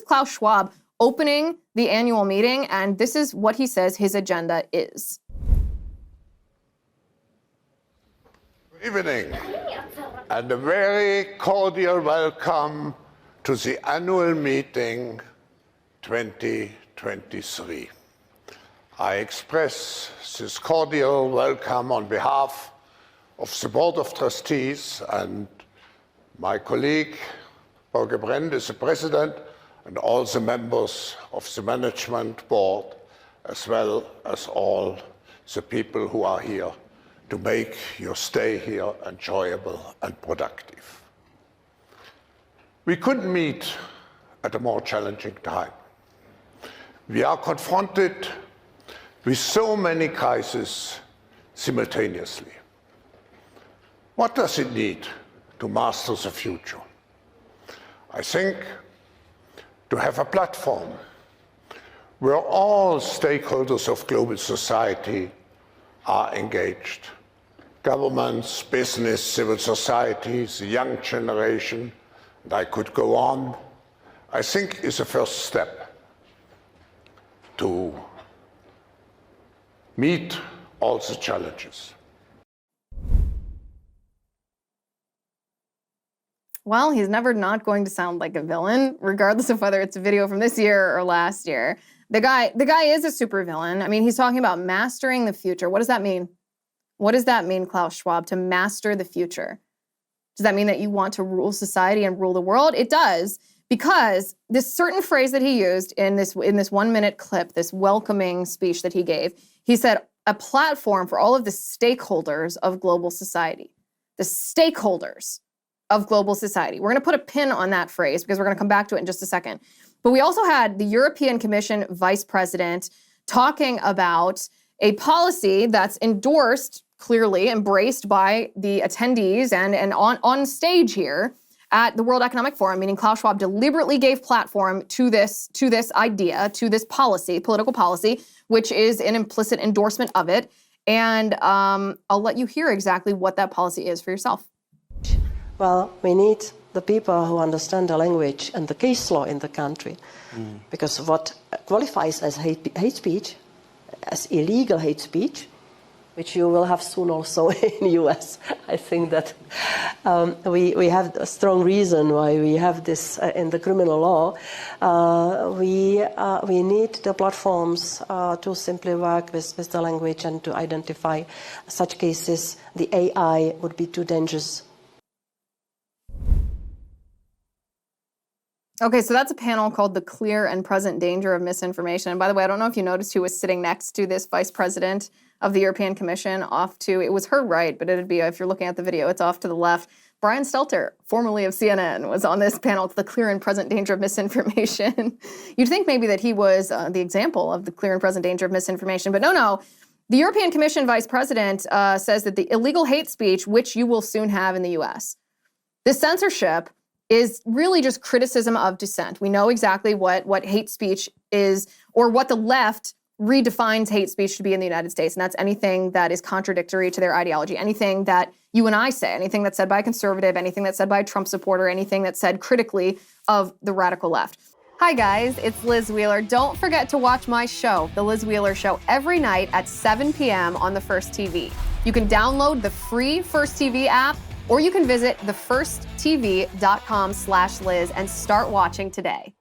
Klaus Schwab opening the annual meeting, and this is what he says his agenda is. Good evening, and a very cordial welcome to the annual meeting 2023. I express this cordial welcome on behalf of the Board of Trustees, and my colleague, Borge Brend, is the President, and all the members of the Management Board, as well as all the people who are here to make your stay here enjoyable and productive. We couldn't meet at a more challenging time. We are confronted with so many crises simultaneously. What does it need to master the future? I think to have a platform where all stakeholders of global society are engaged. Governments, business, civil society, the young generation, and I could go on, I think is a first step to meet all the challenges. Well, he's never not going to sound like a villain, regardless of whether it's a video from this year or last year. The guy is a supervillain. I mean, he's talking about mastering the future. What does that mean? What does that mean, Klaus Schwab, to master the future? Does that mean that you want to rule society and rule the world? It does, because this certain phrase that he used in this 1-minute clip, this welcoming speech that he gave, he said, a platform for all of the stakeholders of global society. The stakeholders of global society. We're going to put a pin on that phrase because we're going to come back to it in just a second. But we also had the European Commission Vice President talking about a policy that's endorsed, clearly embraced by the attendees and on stage here at the World Economic Forum, meaning Klaus Schwab deliberately gave platform to this idea, to this policy, political policy, which is an implicit endorsement of it. And I'll let you hear exactly what that policy is for yourself. Well, we need the people who understand the language and the case law in the country, because what qualifies as hate speech, as illegal hate speech, which you will have soon also in the US. I think that we have a strong reason why we have this in the criminal law. We need the platforms to simply work with the language and to identify such cases. The AI would be too dangerous. Okay, so that's a panel called The Clear and Present Danger of Misinformation. And by the way, I don't know if you noticed who was sitting next to this vice president of the European Commission, it was her right, but it'd be, if you're looking at the video, it's off to the left. Brian Stelter, formerly of CNN, was on this panel, The Clear and Present Danger of Misinformation. You'd think maybe that he was the example of the clear and present danger of misinformation, but no. The European Commission vice president says that the illegal hate speech, which you will soon have in the US, this censorship is really just criticism of dissent. We know exactly what hate speech is, or what the left redefines hate speech to be in the United States, and that's anything that is contradictory to their ideology, anything that you and I say, anything that's said by a conservative, anything that's said by a Trump supporter, anything that's said critically of the radical left. Hi guys, it's Liz Wheeler. Don't forget to watch my show, The Liz Wheeler Show, every night at 7 p.m. on the First TV. You can download the free First TV app, or you can visit thefirsttv.com/Liz and start watching today.